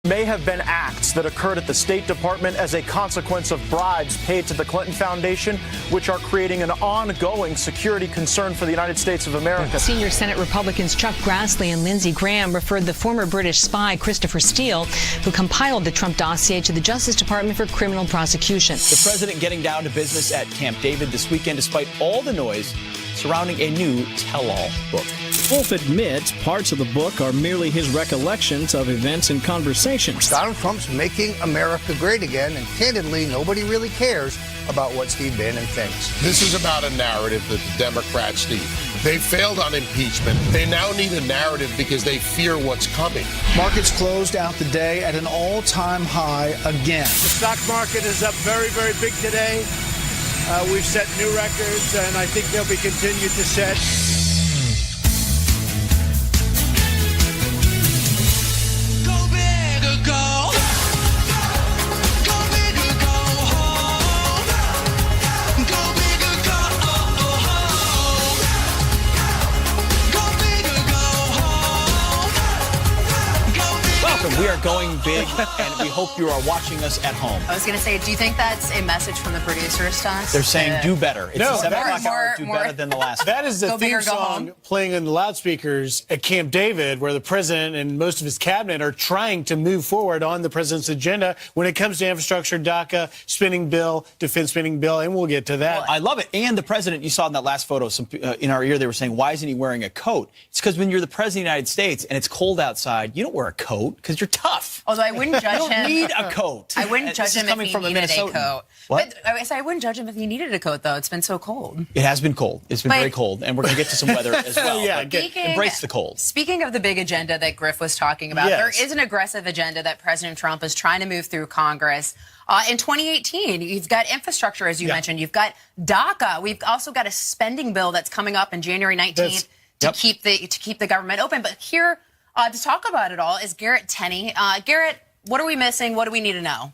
may have been acts that occurred at the State Department as a consequence of bribes paid to the Clinton Foundation, which are creating an ongoing security concern for the United States of America. Senior Senate Republicans Chuck Grassley and Lindsey Graham referred the former British spy Christopher Steele, who compiled the Trump dossier, to the Justice Department for criminal prosecution. The president getting down to business at Camp David this weekend, despite all the noise surrounding a new tell-all book. Wolf admits parts of the book are merely his recollections of events and conversations. Donald Trump's making America great again, and candidly, nobody really cares about what Steve Bannon thinks. This is about a narrative that the Democrats need. They failed on impeachment. They now need a narrative because they fear what's coming. Markets closed out the day at an all-time high again. The stock market is up very, very big today. We've set new records, and I think they'll be continued to set. Go big or go. Go big or go home. Go big or go home. Go big or go home. Go big. Welcome. We are going big, and we hope you are watching us at home. I was going to say, do you think that's a message from the producers to us? They're saying do better. It's No, a 7 that o'clock is hour, do better than the last. That is the Go big theme or go song home. playing in the loudspeakers at Camp David, where the president and most of his cabinet are trying to move forward on the president's agenda when it comes to infrastructure, DACA, spending bill, defense spending bill, and we'll get to that. I love it. And the president, you saw in that last photo, in our ear, they were saying, why isn't he wearing a coat? It's because when you're the president of the United States and it's cold outside, you don't wear a coat because you're tough. Although I wouldn't judge You don't him. need a coat. I wouldn't judge him if coming he from a needed a Minnesotan. coat. What? But I would judge him if he needed a coat, though. It's been so cold. It has been cold. It's been But- very cold, and we're going to get to some weather as well. Yeah, But good. embrace the cold. Speaking of the big agenda that Griff was talking about, Yes. there is an aggressive agenda that President Trump is trying to move through Congress. In 2018, you've got infrastructure, as you mentioned. You've got DACA. We've also got a spending bill that's coming up in January 19th to keep the government open. But here to talk about it all is Garrett Tenney. Garrett, what are we missing? What do we need to know?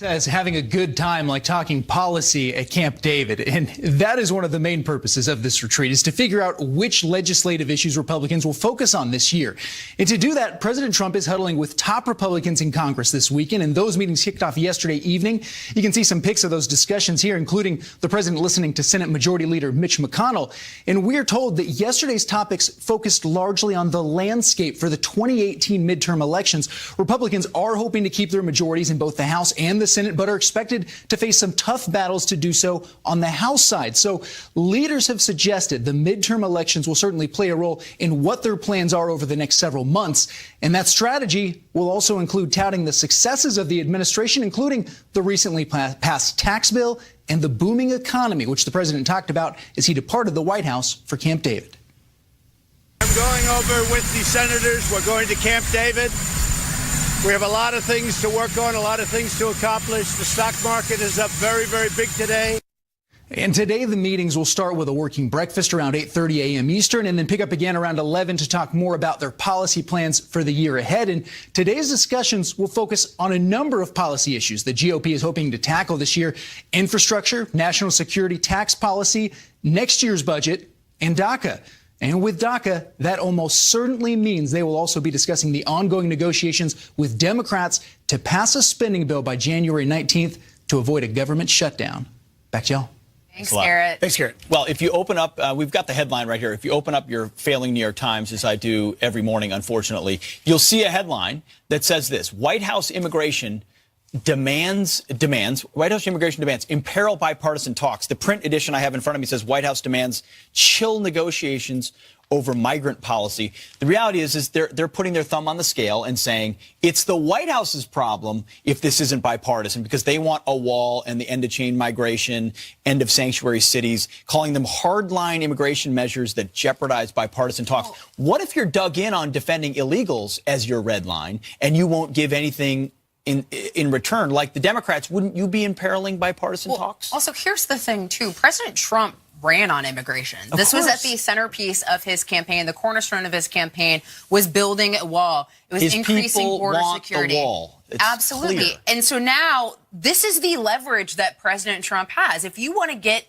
As having a good time, like talking policy at Camp David. And that is one of the main purposes of this retreat, is to figure out which legislative issues Republicans will focus on this year. And to do that, President Trump is huddling with top Republicans in Congress this weekend, and those meetings kicked off yesterday evening. You can see some pics of those discussions here, including the president listening to Senate Majority Leader Mitch McConnell. And we're told that yesterday's topics focused largely on the landscape for the 2018 midterm elections. Republicans are hoping to keep their majorities in both the House and the Senate, but are expected to face some tough battles to do so on the House side. So leaders have suggested the midterm elections will certainly play a role in what their plans are over the next several months. And that strategy will also include touting the successes of the administration, including the recently passed tax bill and the booming economy, which the president talked about as he departed the White House for Camp David. I'm going over with the senators. We're going to Camp David. We have a lot of things to work on, a lot of things to accomplish. The stock market is up very, very big today. And today the meetings will start with a working breakfast around 8:30 a.m. Eastern and then pick up again around 11 to talk more about their policy plans for the year ahead. And today's discussions will focus on a number of policy issues the GOP is hoping to tackle this year: infrastructure, national security, tax policy, next year's budget, and DACA. And with DACA, that almost certainly means they will also be discussing the ongoing negotiations with Democrats to pass a spending bill by January 19th to avoid a government shutdown. Back to y'all. Thanks, Garrett. Thanks, Garrett. Well, if you open up, we've got the headline right here. If you open up your failing New York Times, as I do every morning, unfortunately, you'll see a headline that says this: White House immigration demands imperil bipartisan talks. The print edition I have in front of me says White House demands chill negotiations over migrant policy. The reality is they're putting their thumb on the scale and saying it's the White House's problem if this isn't bipartisan, because they want a wall and the end of chain migration, end of sanctuary cities, calling them hardline immigration measures that jeopardize bipartisan talks. What if you're dug in on defending illegals as your red line and you won't give anything in return? Like the Democrats, wouldn't you be imperiling bipartisan talks? Also, here's the thing, too. President Trump ran on immigration. This was at the centerpiece of his campaign. The cornerstone of his campaign was building a wall. It was increasing border security. The wall. It's absolutely. Clear. And so now this is the leverage that President Trump has. If you want to get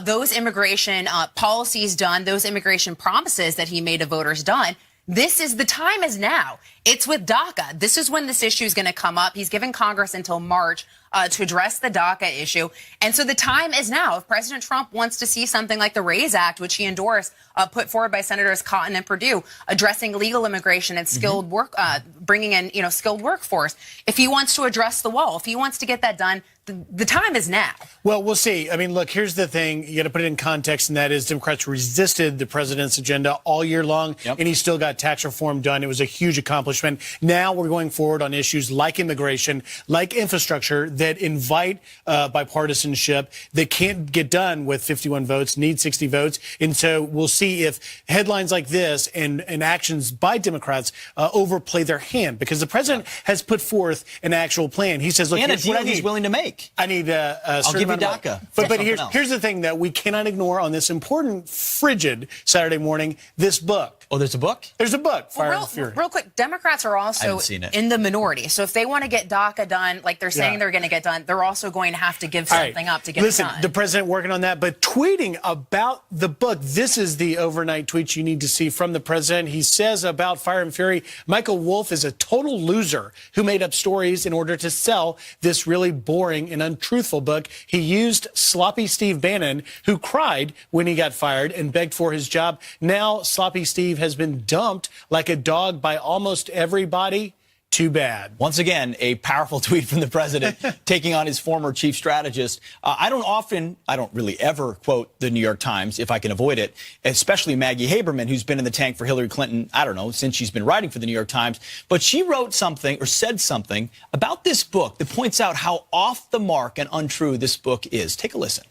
those immigration policies done, those immigration promises that he made to voters done, this is the time is now. It's with DACA. This is when this issue is going to come up. He's given Congress until March to address the DACA issue. And so the time is now. If President Trump wants to see something like the RAISE Act, which he endorsed, put forward by Senators Cotton and Perdue, addressing legal immigration and skilled work, bringing in, skilled workforce. If he wants to address the wall, if he wants to get that done, the time is now. Well, we'll see. I mean, look, here's the thing. You got to put it in context, and that is Democrats resisted the president's agenda all year long, and he still got tax reform done. It was a huge accomplishment. Now we're going forward on issues like immigration, like infrastructure that invite bipartisanship, that can't get done with 51 votes, need 60 votes. And so we'll see if headlines like this and actions by Democrats overplay their hand, because the president has put forth an actual plan. He says, look, and a here's what deal he's willing to make. I need I'll give you DACA. But here's the thing that we cannot ignore on this important, frigid Saturday morning, this book. Oh, there's a book? There's a book, Fire and Fury. Real quick, Democrats are also in the minority. So if they want to get DACA done, like they're saying they're going to get done, they're also going to have to give something up to get it done. Listen, the president working on that, but tweeting about the book. This is the overnight tweet you need to see from the president. He says about Fire and Fury, Michael Wolff is a total loser who made up stories in order to sell this really boring and untruthful book. He used sloppy Steve Bannon, who cried when he got fired and begged for his job. Now sloppy Steve has been dumped like a dog by almost everybody. Too bad. Once again, a powerful tweet from the president taking on his former chief strategist. I don't really ever quote the New York Times if I can avoid it, especially Maggie Haberman, who's been in the tank for Hillary Clinton, I don't know, since she's been writing for the New York Times. But she wrote something or said something about this book that points out how off the mark and untrue this book is. Take a listen.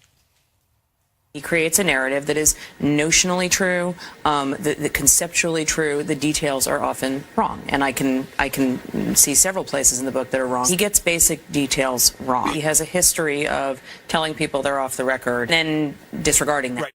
He creates a narrative that is notionally true, the conceptually true. The details are often wrong, and I can see several places in the book that are wrong. He gets basic details wrong. He has a history of telling people they're off the record and disregarding that. Right.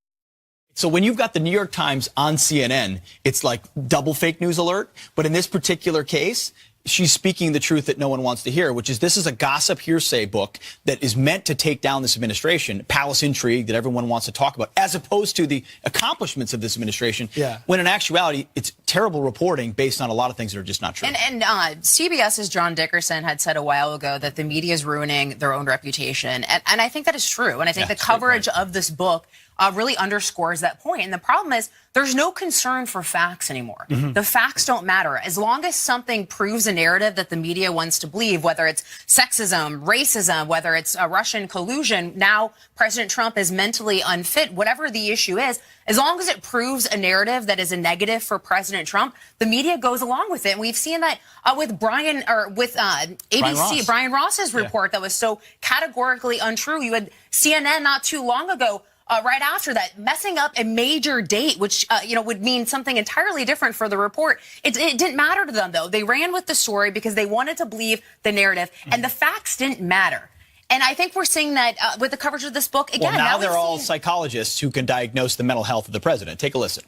So when you've got the New York Times on CNN, it's like double fake news alert. But in this particular case, she's speaking the truth that no one wants to hear, which is this is a gossip hearsay book that is meant to take down this administration, palace intrigue that everyone wants to talk about, as opposed to the accomplishments of this administration. Yeah. When in actuality, it's terrible reporting based on a lot of things that are just not true. And CBS's John Dickerson had said a while ago that the media is ruining their own reputation. And I think that is true. And I think the coverage of this book really underscores that point. And the problem is there's no concern for facts anymore. The facts don't matter. As long as something proves a narrative that the media wants to believe, whether it's sexism, racism, whether it's Russian collusion, now President Trump is mentally unfit, whatever the issue is, as long as it proves a narrative that is a negative for President Trump, the media goes along with it. And we've seen that with ABC, Brian Ross's report that was so categorically untrue. You had CNN not too long ago right after that, messing up a major date, which, would mean something entirely different for the report. It didn't matter to them, though. They ran with the story because they wanted to believe the narrative, and the facts didn't matter. And I think we're seeing that with the coverage of this book again. Well, now they're all psychologists who can diagnose the mental health of the president. Take a listen.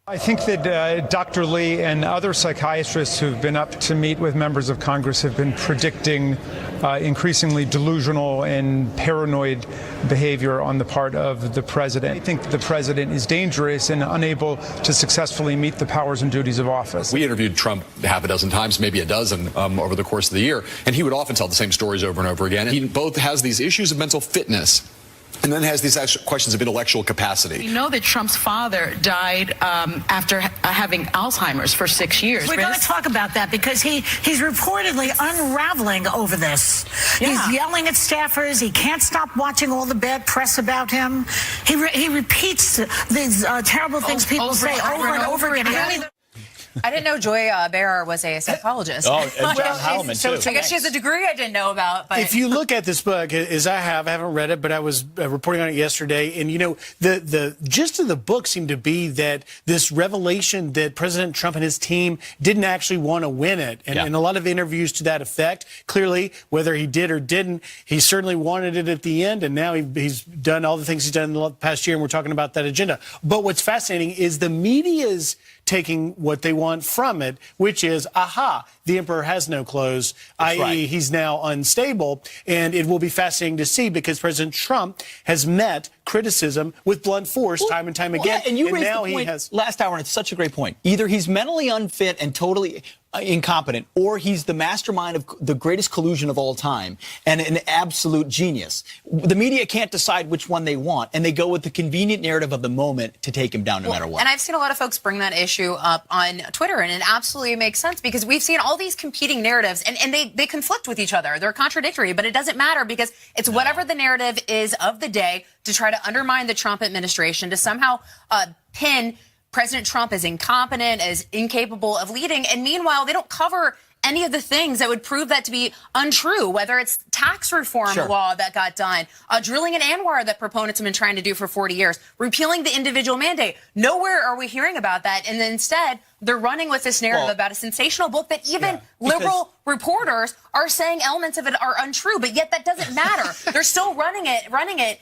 I think that Dr. Lee and other psychiatrists who've been up to meet with members of Congress have been predicting increasingly delusional and paranoid behavior on the part of the president. I think the president is dangerous and unable to successfully meet the powers and duties of office. We interviewed Trump half a dozen times, maybe a dozen over the course of the year, and he would often tell the same stories over and over again. He both has these issues of mental fitness and then has these questions of intellectual capacity. We know that Trump's father died after having Alzheimer's for 6 years. We're going to talk about that because he's reportedly unraveling over this. Yeah. He's yelling at staffers. He can't stop watching all the bad press about him. He repeats these terrible things people say over and over again. I didn't know Joy Behar was a psychologist. Oh, and John Howman, so too. I guess she has a degree I didn't know about. But if you look at this book, as I haven't read it, but I was reporting on it yesterday, and the gist of the book seemed to be that this revelation that President Trump and his team didn't actually want to win it, and a lot of interviews to that effect. Clearly, whether he did or didn't, he certainly wanted it at the end, and now he's done all the things he's done in the past year, and we're talking about that agenda. But what's fascinating is the media's taking what they want from it, which is, aha, the emperor has no clothes, i.e. he's now unstable. And it will be fascinating to see because President Trump has met criticism with blunt force time and time again. And you raised now the point he has last hour, and it's such a great point. Either he's mentally unfit and totally incompetent, or he's the mastermind of the greatest collusion of all time and an absolute genius. The media can't decide which one they want, and they go with the convenient narrative of the moment to take him down no matter what. And I've seen a lot of folks bring that issue up on Twitter, and it absolutely makes sense because we've seen all these competing narratives, and they conflict with each other. They're contradictory, but it doesn't matter because it's whatever the narrative is of the day to try to undermine the Trump administration, to somehow pin President Trump as incompetent, as incapable of leading. And meanwhile, they don't cover any of the things that would prove that to be untrue, whether it's tax reform law that got done, drilling in Anwar that proponents have been trying to do for 40 years, repealing the individual mandate. Nowhere are we hearing about that. And then instead, they're running with this narrative about a sensational book that even liberal reporters are saying elements of it are untrue, but yet that doesn't matter. They're still running it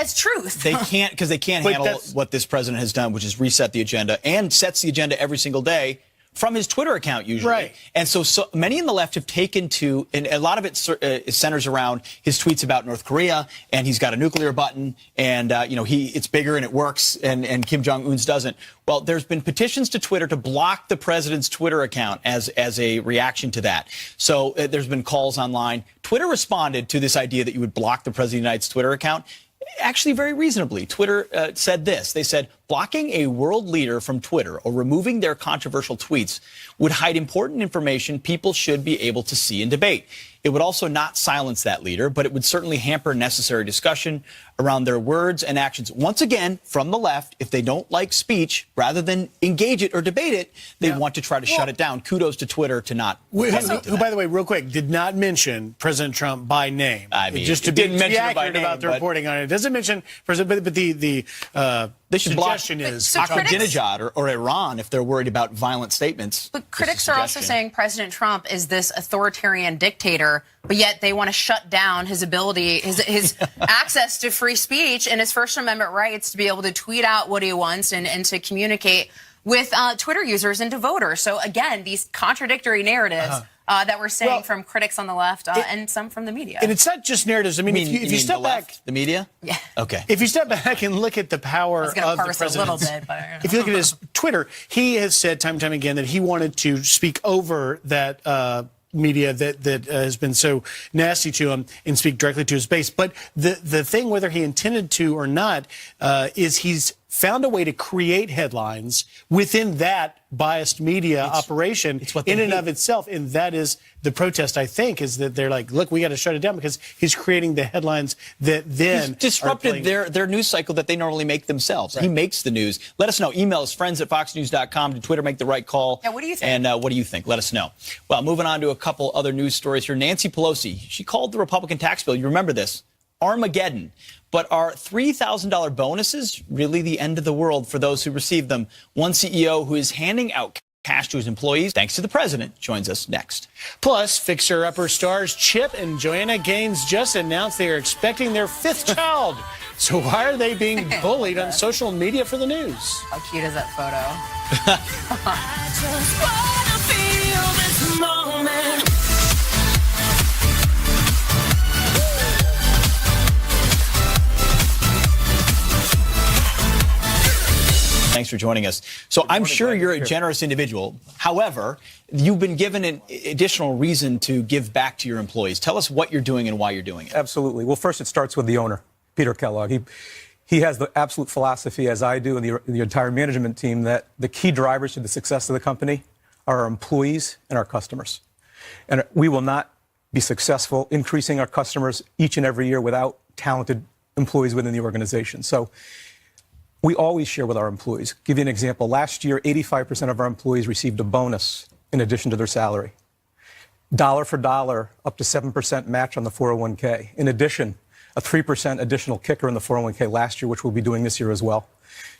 as truth. They can't, because they can't handle what this president has done, which is reset the agenda and sets the agenda every single day from his Twitter account usually. Right. And so many in the left have taken to, and a lot of it centers around his tweets about North Korea, and he's got a nuclear button, and it's bigger and it works, and Kim Jong-un's doesn't. Well, there's been petitions to Twitter to block the president's Twitter account as a reaction to that. So there's been calls online. Twitter responded to this idea that you would block the president of the United States Twitter account. Actually, very reasonably. Twitter said this. They said, blocking a world leader from Twitter or removing their controversial tweets would hide important information people should be able to see and debate. It would also not silence that leader, but it would certainly hamper necessary discussion around their words and actions. Once again, from the left, if they don't like speech, rather than engage it or debate it, they want to try to shut it down. Kudos to Twitter to not. Who, by the way, real quick, did not mention President Trump by name. I mean, just to be accurate about the reporting on it. It doesn't mention President, but they should block is Ahmadinejad or Iran if they're worried about violent statements. But critics are also saying President Trump is this authoritarian dictator, but yet they want to shut down his ability, his access to free speech and his First Amendment rights to be able to tweet out what he wants and to communicate with Twitter users and to voters. So again, these contradictory narratives that we're saying from critics on the left and some from the media. And it's not just narratives. I mean, if you step back, the media. Yeah. Okay. If you step back and look at the power of the president, a little bit, but, if you look at his Twitter, he has said time and time again that he wanted to speak over that media that has been so nasty to him and speak directly to his base. But the thing, whether he intended to or not, is he's found a way to create headlines within that biased media operation in and of itself. And that is the protest, I think, is that they're like, look, we got to shut it down because he's creating the headlines that then he's disrupted their news cycle that they normally make themselves. Right. He makes the news. Let us know. Email us, friends@foxnews.com. To Twitter, make the right call. Yeah, what do you think? And what do you think? Let us know. Well, moving on to a couple other news stories here. Nancy Pelosi, she called the Republican tax bill, you remember this, Armageddon. But are $3,000 bonuses really the end of the world for those who receive them? One CEO who is handing out cash to his employees, thanks to the president, joins us next. Plus, fixer-upper stars Chip and Joanna Gaines just announced they are expecting their 5th child. So why are they being bullied on social media for the news? How cute is that photo? I just wanna feel this moment. Thanks for joining us. So I'm sure you're a generous individual. However, you've been given an additional reason to give back to your employees. Tell us what you're doing and why you're doing it. Absolutely. Well, first, it starts with the owner, Peter Kellogg. He has the absolute philosophy, as I do, and the entire management team, that the key drivers to the success of the company are our employees and our customers. And we will not be successful increasing our customers each and every year without talented employees within the organization. So we always share with our employees. Give you an example. Last year, 85% of our employees received a bonus in addition to their salary. Dollar for dollar, up to 7% match on the 401k. In addition, a 3% additional kicker in the 401k last year, which we'll be doing this year as well.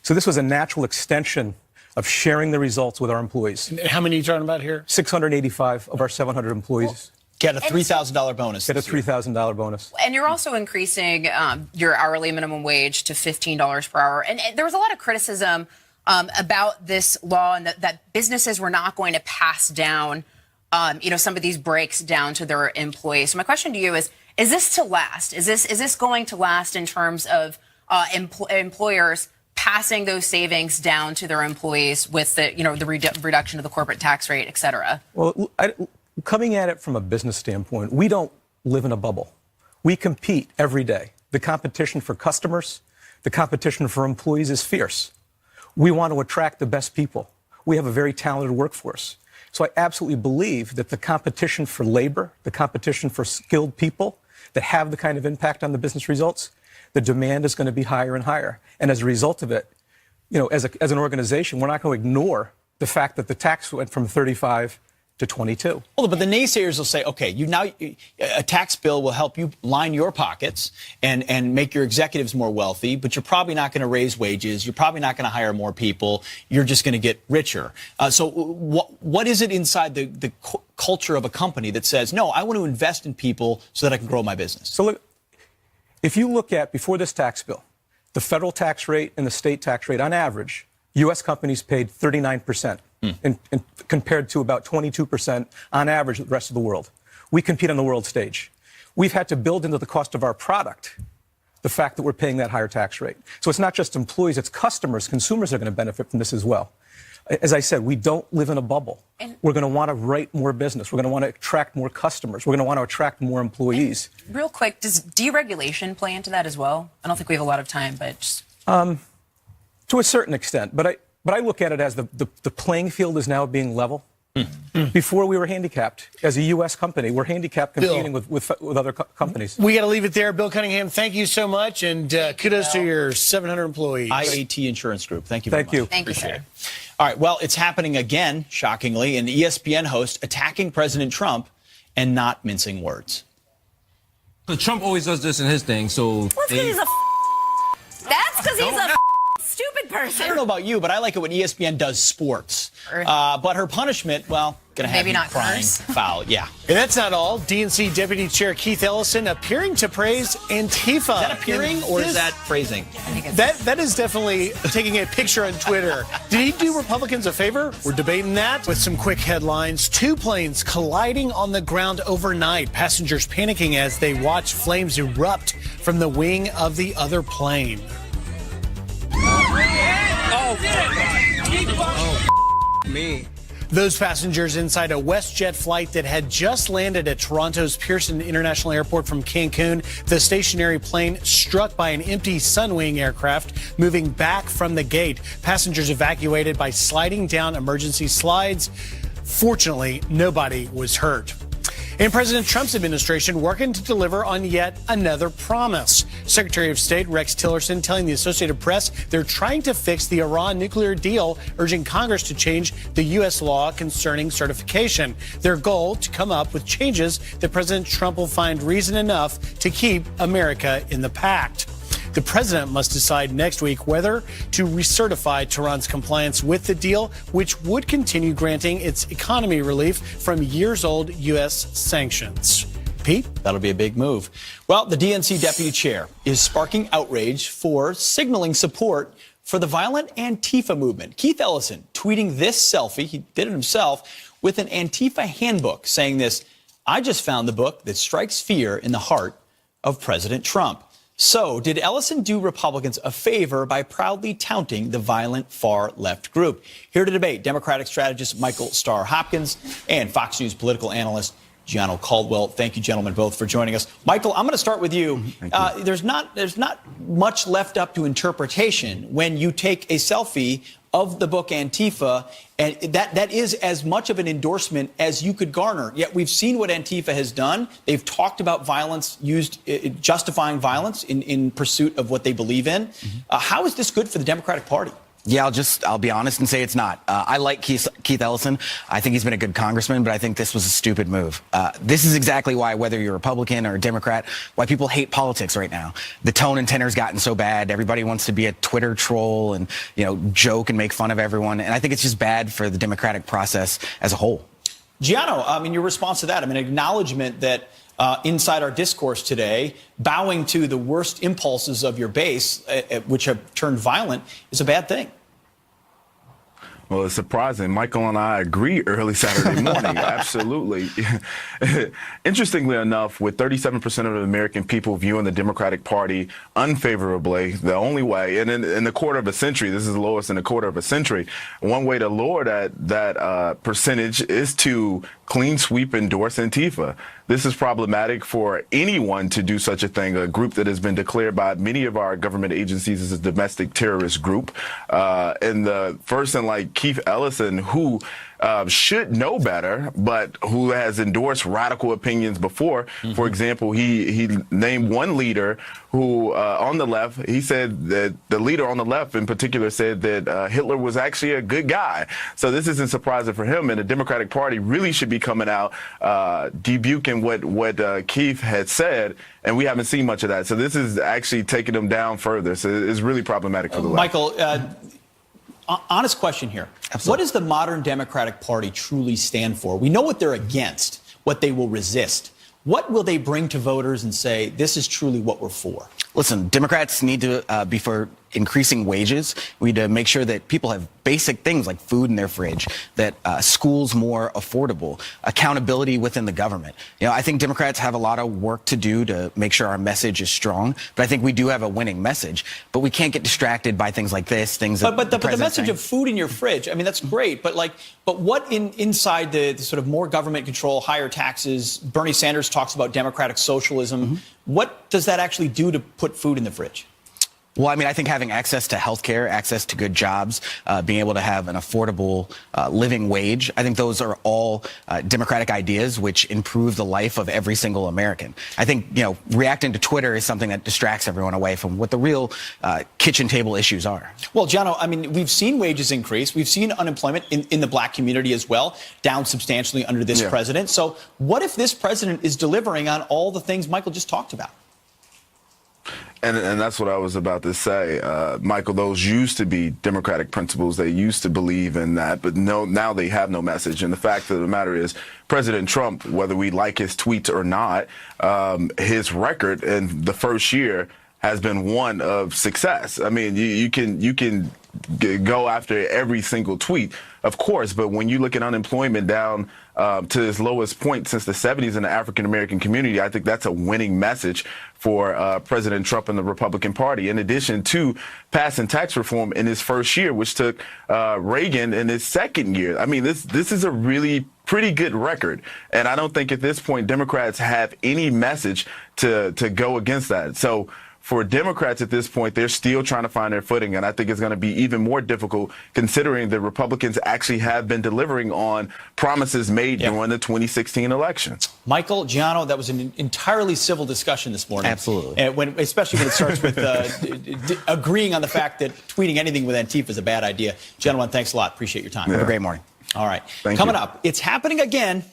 So this was a natural extension of sharing the results with our employees. And how many are you talking about here? 685 of our 700 employees. Get a $3,000 bonus. Get a $3,000 bonus. And you're also increasing your hourly minimum wage to $15 per hour. And there was a lot of criticism about this law and that businesses were not going to pass down, some of these breaks down to their employees. So my question to you is this to last? Is this going to last in terms of employers passing those savings down to their employees with the reduction of the corporate tax rate, et cetera? Well, coming at it from a business standpoint, we don't live in a bubble. We compete every day. The competition for customers, the competition for employees is fierce. We want to attract the best people. We have a very talented workforce. So I absolutely believe that the competition for labor, the competition for skilled people that have the kind of impact on the business results, the demand is going to be higher and higher. And as a result of it, as an organization, we're not going to ignore the fact that the tax went from 35 to 22. Well, but the naysayers will say, okay, a tax bill will help you line your pockets and make your executives more wealthy, but you're probably not going to raise wages. You're probably not going to hire more people. You're just going to get richer. So what is it inside the culture of a company that says, no, I want to invest in people so that I can grow my business? So look, if you look at, before this tax bill, the federal tax rate and the state tax rate, on average, U.S. companies paid 39%. And compared to about 22% on average the rest of the world. We compete on the world stage. We've had to build into the cost of our product the fact that we're paying that higher tax rate. So it's not just employees, it's customers, consumers are going to benefit from this as well. As I said, we don't live in a bubble. We're going to want to write more business. We're going to want to attract more customers. We're going to want to attract more employees. And real quick, does deregulation play into that as well? I don't think we have a lot of time, but just... To a certain extent, but I look at it as the playing field is now being level. Before we were handicapped. As a U.S. company, we're handicapped competing with other companies. We got to leave it there. Bill Cunningham, thank you so much, and kudos to your 700 employees. IAT Insurance Group. Thank you very much. Thank you, sir. All right, well, it's happening again, shockingly, an ESPN host attacking President Trump and not mincing words. But Trump always does this in his thing, so... That's because he's a stupid person. I don't know about you, but I like it when ESPN does sports. But her punishment, well, gonna have Maybe you not crying curse. foul. Yeah. And that's not all. DNC Deputy Chair Keith Ellison appearing to praise Antifa. Is that appearing or is that phrasing? That is definitely taking a picture on Twitter. Did he do Republicans a favor? We're debating that. With some quick headlines, 2 planes colliding on the ground overnight. Passengers panicking as they watch flames erupt from the wing of the other plane. Me. Those passengers inside a WestJet flight that had just landed at Toronto's Pearson International Airport from Cancun. The stationary plane struck by an empty Sunwing aircraft moving back from the gate. Passengers evacuated by sliding down emergency slides. Fortunately, nobody was hurt. And President Trump's administration working to deliver on yet another promise. Secretary of State Rex Tillerson telling the Associated Press they're trying to fix the Iran nuclear deal, urging Congress to change the U.S. law concerning certification. Their goal to come up with changes that President Trump will find reason enough to keep America in the pact. The president must decide next week whether to recertify Tehran's compliance with the deal, which would continue granting its economy relief from years-old U.S. sanctions. Pete? That'll be a big move. Well, the DNC deputy chair is sparking outrage for signaling support for the violent Antifa movement. Keith Ellison tweeting this selfie, he did it himself, with an Antifa handbook saying this: "I just found the book that strikes fear in the heart of President Trump." So, did Ellison do Republicans a favor by proudly touting the violent far-left group? Here to debate, Democratic strategist Michael Starr Hopkins and Fox News political analyst Gianno Caldwell. Thank you, gentlemen, both for joining us. Michael, I'm going to start with you. There's not much left up to interpretation when you take a selfie of the book Antifa, and that is as much of an endorsement as you could garner. Yet we've seen what Antifa has done. They've talked about violence, justifying violence in pursuit of what they believe in. How is this good for the Democratic Party? Yeah, I'll be honest and say it's not. I like Keith Ellison. I think he's been a good congressman, but I think this was a stupid move. This is exactly why, whether you're a Republican or a Democrat, why people hate politics right now. The tone and tenor's gotten so bad. Everybody wants to be a Twitter troll and, joke and make fun of everyone. And I think it's just bad for the democratic process as a whole. Gianno, your response to that, acknowledgement that inside our discourse today, bowing to the worst impulses of your base, which have turned violent, is a bad thing. Well, it's surprising. Michael and I agree early Saturday morning. Absolutely. Interestingly enough, with 37% of the American people viewing the Democratic Party unfavorably, the only way, and in the quarter of a century, this is the lowest in a quarter of a century, one way to lower that percentage is to clean sweep endorse Antifa. This is problematic for anyone to do such a thing, a group that has been declared by many of our government agencies as a domestic terrorist group. And the person like Keith Ellison, who should know better, but who has endorsed radical opinions before. For example, he named one leader who, on the left, he said that the leader on the left in particular said that Hitler was actually a good guy. So this isn't surprising for him, and the Democratic Party really should be coming out debuking what Keith had said, and we haven't seen much of that. So this is actually taking them down further. So it's really problematic for the left. Michael, honest question here. Absolutely. What does the modern Democratic Party truly stand for? We know what they're against, what they will resist. What will they bring to voters and say, this is truly what we're for? Listen, Democrats need to be for increasing wages. We need to make sure that people have basic things like food in their fridge, that schools more affordable, accountability within the government. You know, I think Democrats have a lot of work to do to make sure our message is strong, but I think we do have a winning message. But we can't get distracted by things like this, things that But the message of food in your fridge, I mean, that's great, but what inside the sort of more government control, higher taxes, Bernie Sanders talks about democratic socialism. What does that actually do to put food in the fridge? Well, I mean, I think having access to health care, access to good jobs, being able to have an affordable living wage, I think those are all democratic ideas which improve the life of every single American. I think, reacting to Twitter is something that distracts everyone away from what the real kitchen table issues are. Well, Jono, I mean, we've seen wages increase. We've seen unemployment in the black community as well, down substantially under this president. So what if this president is delivering on all the things Michael just talked about? And that's what I was about to say, Michael. Those used to be democratic principles. They used to believe in that, but now they have no message. And the fact of the matter is, President Trump, whether we like his tweets or not, his record in the first year has been one of success. I mean, you can go after every single tweet, of course, but when you look at unemployment down to its lowest point since the 70s in the African American community, I think that's a winning message for President Trump and the Republican Party, in addition to passing tax reform in his first year, which took Reagan in his second year. I mean, this is a really pretty good record. And I don't think at this point Democrats have any message to go against that. So for Democrats at this point, they're still trying to find their footing, and I think it's going to be even more difficult considering the Republicans actually have been delivering on promises made during the 2016 election. Michael, Giano, that was an entirely civil discussion this morning. Absolutely. Especially when it starts with agreeing on the fact that tweeting anything with Antifa is a bad idea. Gentlemen, thanks a lot. Appreciate your time. Have a great morning. All right. Coming up, it's happening again.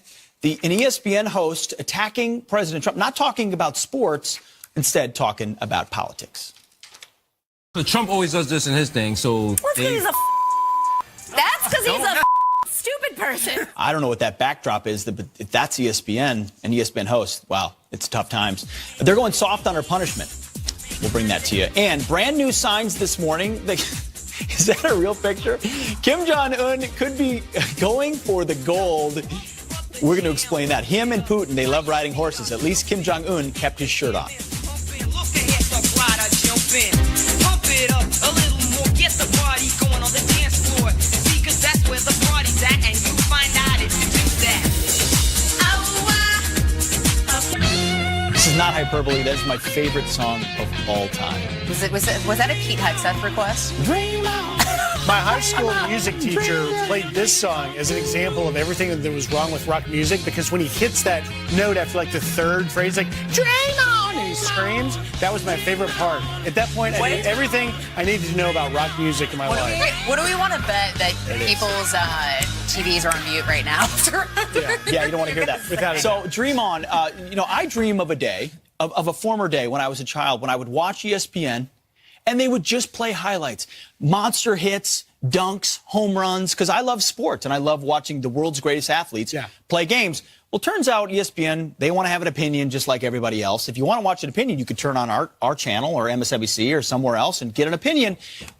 An ESPN host attacking President Trump, not talking about sports, instead talking about politics. So Trump always does this in his thing, so... That's because he's a stupid person. I don't know what that backdrop is, but if that's ESPN, an ESPN host, wow, it's tough times. They're going soft on her punishment. We'll bring that to you. And brand new signs this morning. Is that a real picture? Kim Jong-un could be going for the gold. We're going to explain that. Him and Putin, they love riding horses. At least Kim Jong-un kept his shirt on. Pump it up a little more, get the party going on the dance floor. See, cause that's where the party's at, and you find out if you do that. This is not hyperbole. That is my favorite song of all time. Was that a Pete Hegseth request? Dream on. My high school music teacher played this song as an example of everything that was wrong with rock music, because when he hits that note after like the third phrase, like dream on, and he screams, that was my favorite part. At that point, I knew everything I needed to know about rock music in my life. What do we want to bet that people's TVs are on mute right now? Yeah, you don't want to hear that. So dream on. I dream of a day, of a former day when I was a child, when I would watch ESPN, and they would just play highlights, monster hits, dunks, home runs, because I love sports and I love watching the world's greatest athletes play games. Well, turns out ESPN, they want to have an opinion just like everybody else. If you want to watch an opinion, you could turn on our channel or MSNBC or somewhere else and get an opinion.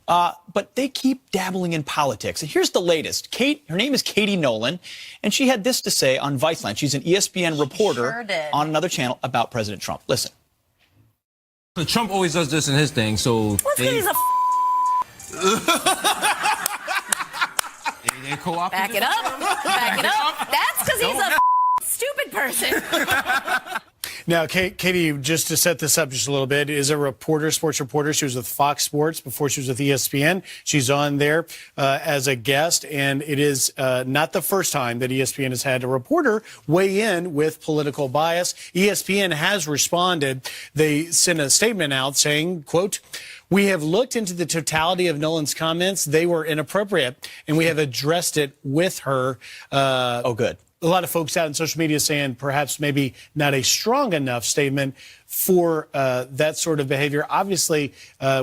But they keep dabbling in politics. And here's the latest. Her name is Katie Nolan, and she had this to say on Viceland. She's an ESPN reporter on another channel about President Trump. Listen. Trump always does this in his thing, so He's a they co-opted Back it up. Back it up. That's because he's a stupid person. Now, Katie, just to set this up just a little bit, is a reporter, sports reporter. She was with Fox Sports before she was with ESPN. She's on there as a guest, and it is not the first time that ESPN has had a reporter weigh in with political bias. ESPN has responded. They sent a statement out saying, quote, "We have looked into the totality of Nolan's comments. They were inappropriate, and we have addressed it with her." Oh, good. A lot of folks out in social media saying perhaps maybe not a strong enough statement for that sort of behavior. Obviously,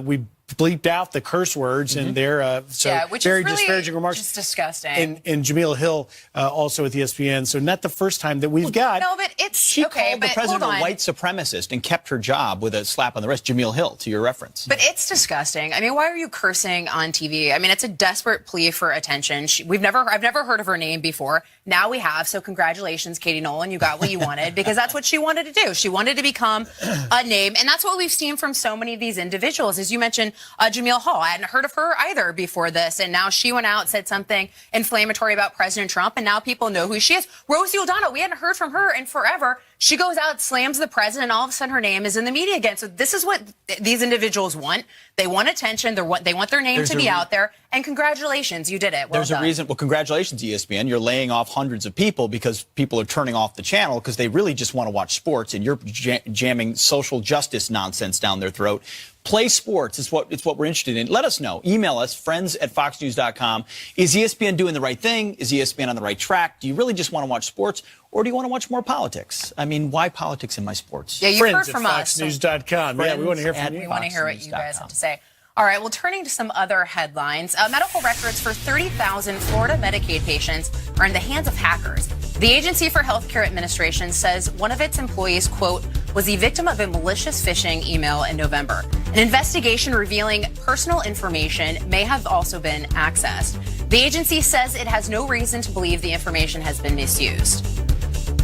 we bleeped out the curse words in there. Which very is really disparaging remarks. just disgusting. And Jameel Hill also with ESPN. So not the first time that we've got. No, but it's She okay. called the But president hold a on. white supremacist and kept her job with a slap on the wrist. Jameel Hill, to your reference. But it's disgusting. I mean, why are you cursing on TV? I mean, it's a desperate plea for attention. I've never heard of her name before. Now we have. So congratulations, Katie Nolan. You got what you wanted because that's what she wanted to do. She wanted to become a name, and that's what we've seen from so many of these individuals. As you mentioned, Jameel Hill. I hadn't heard of her either before this, and now she went out, said something inflammatory about President Trump, and now people know who she is. Rosie O'Donnell, we hadn't heard from her in forever. She goes out, slams the president, and all of a sudden her name is in the media again. So this is what these individuals want. They want attention. They want their name to be out there. And congratulations, you did it. Well There's done. a reason. Well, congratulations, ESPN. You're laying off hundreds of people because people are turning off the channel because they really just want to watch sports, and you're jamming social justice nonsense down their throat. Play sports is what we're interested in. Let us know. Email us, friends@foxnews.com. Is ESPN doing the right thing? Is ESPN on the right track? Do you really just want to watch sports, or do you want to watch more politics? I mean, why politics in my sports? Yeah, you've heard from us. FoxNews.com. Yeah, we want to hear from you. We want to hear what you guys have to say. All right, well, turning to some other headlines. Medical records for 30,000 Florida Medicaid patients are in the hands of hackers. The Agency for Healthcare Administration says one of its employees, quote, was the victim of a malicious phishing email in November. An investigation revealing personal information may have also been accessed. The agency says it has no reason to believe the information has been misused.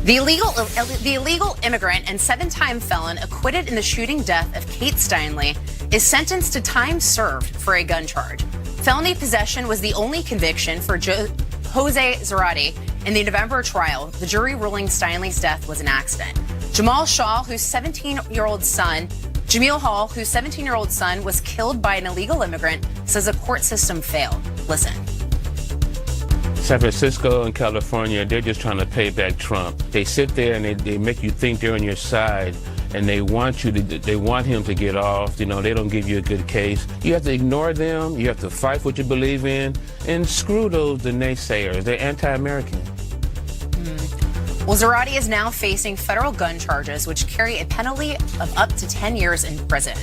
The illegal immigrant and 7-time felon acquitted in the shooting death of Kate Steinle is sentenced to time served for a gun charge. Felony possession was the only conviction for Jose Zarate in the November trial. The jury ruling Steinle's death was an accident. Jamil Hall, whose 17-year-old son was killed by an illegal immigrant, says the court system failed. Listen. San Francisco and California, they're just trying to pay back Trump. They sit there and they make you think they're on your side, and they want him to get off. You know, they don't give you a good case. You have to ignore them. You have to fight what you believe in, and screw the naysayers. They're anti-American. Well, Zarate is now facing federal gun charges, which carry a penalty of up to 10 years in prison.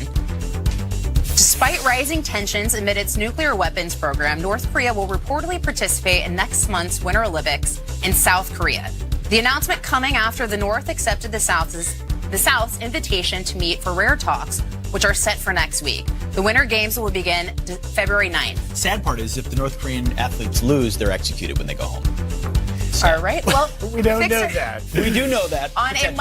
Despite rising tensions amid its nuclear weapons program, North Korea will reportedly participate in next month's Winter Olympics in South Korea. The announcement coming after the North accepted the South's invitation to meet for rare talks, which are set for next week. The Winter Games will begin February 9th. Sad part is if the North Korean athletes lose, they're executed when they go home. All right. Well, we don't know that. We do know that. On a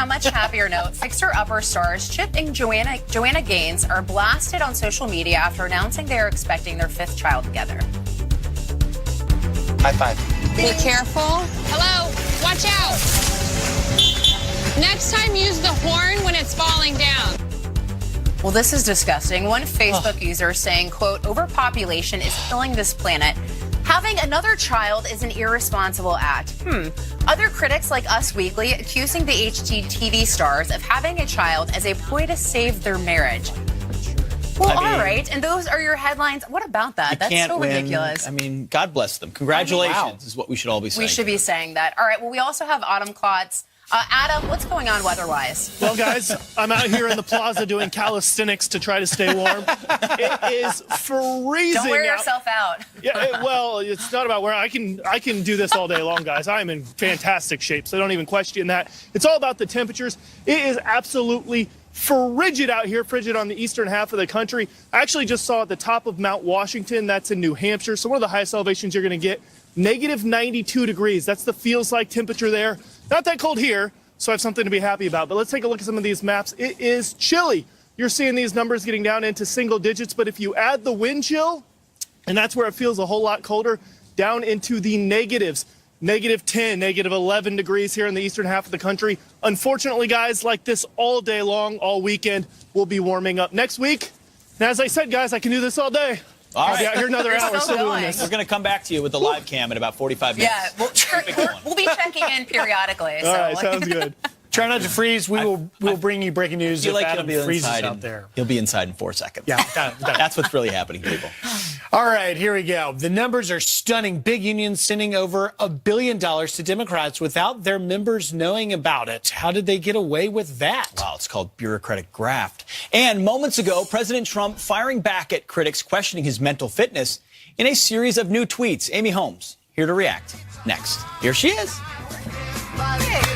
much happier note, Fixer Upper stars Chip and Joanna Gaines are blasted on social media after announcing they are expecting their 5th child together. High five. Be careful. Hello. Watch out. Next time, use the horn when it's falling down. Well, this is disgusting. One Facebook user saying, quote, overpopulation is killing this planet. Having another child is an irresponsible act. Other critics like Us Weekly accusing the HGTV stars of having a child as a ploy to save their marriage. Well, all right. And those are your headlines. What about that? That's so ridiculous. I mean, God bless them. Congratulations is what we should all be saying. We should be saying that. All right. Well, we also have Autumn Klotz Adam, what's going on weather-wise? Well, guys, I'm out here in the plaza doing calisthenics to try to stay warm. It is freezing. Don't wear yourself out. Yeah, well, it's not about where I can do this all day long, guys. I'm in fantastic shape, so don't even question that. It's all about the temperatures. It is absolutely frigid out here, frigid on the eastern half of the country. I actually just saw at the top of Mount Washington, that's in New Hampshire, so one of the highest elevations you're going to get, negative 92 degrees. That's the feels like temperature there. Not that cold here, so I have something to be happy about. But let's take a look at some of these maps. It is chilly. You're seeing these numbers getting down into single digits, but if you add the wind chill, and that's where it feels a whole lot colder, down into the negatives. Negative 10, negative 11 degrees here in the eastern half of the country. Unfortunately, guys, like this all day long, all weekend, we'll be warming up next week. And as I said, guys, I can do this all day. I'll be out here another hour still doing this. We're going to come back to you with the live cam in about 45 minutes. Yeah, we'll be checking in periodically. All right, sounds good. Try not to freeze. We'll bring you breaking news if Adam freezes out there. He'll be inside in 4 seconds. Yeah, that's what's really happening, people. All right, here we go. The numbers are stunning. Big unions sending over $1 billion to Democrats without their members knowing about it. How did they get away with that? Wow, it's called bureaucratic graft. And moments ago, President Trump firing back at critics questioning his mental fitness in a series of new tweets. Amy Holmes, here to react. Next. Here she is. Hey.